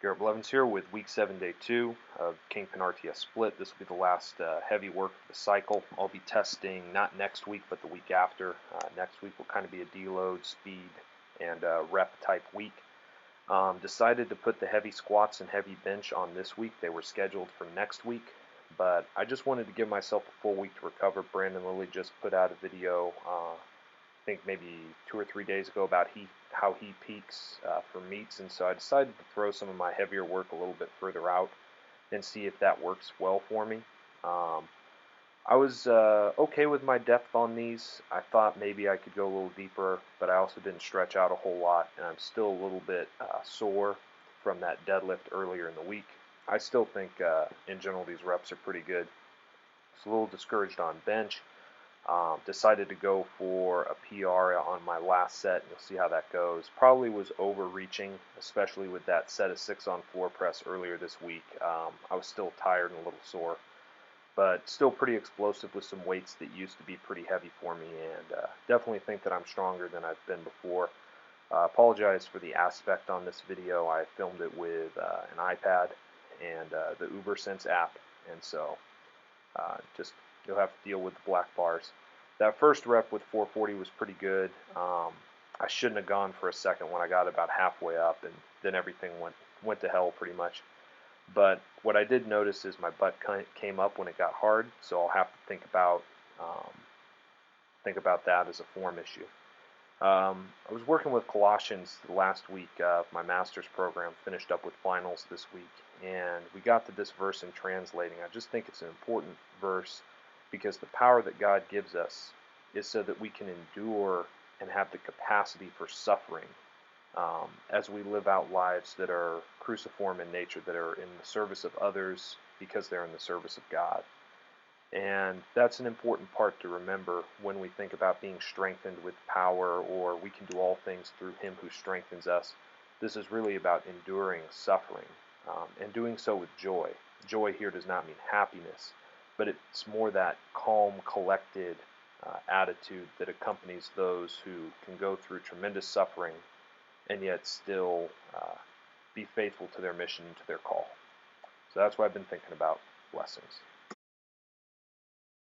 Garrett Blevins here with week 7, day 2 of Kingpin-RTS split. This will be the last heavy work of the cycle. I'll be testing not next week, but the week after. Next week will kind of be a deload, speed, and rep type week. Decided to put the heavy squats and heavy bench on this week. They were scheduled for next week, but I just wanted to give myself a full week to recover. Brandon Lilly just put out a video, I think maybe 2 or 3 days ago, about how he peaks for meets, and so I decided to throw some of my heavier work a little bit further out and see if that works well for me. I was okay with my depth on these. I thought maybe I could go a little deeper, but I also didn't stretch out a whole lot, and I'm still a little bit sore from that deadlift earlier in the week. I still think in general these reps are pretty good. I was a little discouraged on bench. Decided to go for a PR on my last set. You'll see how that goes. Probably was overreaching, especially with that set of 6 on floor press earlier this week. I was still tired and a little sore, but still pretty explosive with some weights that used to be pretty heavy for me, and definitely think that I'm stronger than I've been before. Apologize for the aspect on this video. I filmed it with an iPad and the UberSense app, and so just you'll have to deal with the black bars. That first rep with 440 was pretty good. I shouldn't have gone for a second when I got about halfway up, and then everything went to hell pretty much. But what I did notice is my butt came up when it got hard, so I'll have to think about that as a form issue. I was working with Colossians last week of my master's program, finished up with finals this week, and we got to this verse in translating. I just think it's an important verse because the power that God gives us is so that we can endure and have the capacity for suffering as we live out lives that are cruciform in nature, that are in the service of others because they're in the service of God. And that's an important part to remember when we think about being strengthened with power, or we can do all things through Him who strengthens us. This is really about enduring suffering and doing so with joy. Joy here does not mean happiness, but it's more that calm, collected attitude that accompanies those who can go through tremendous suffering and yet still be faithful to their mission and to their call. So that's what I've been thinking about. Blessings.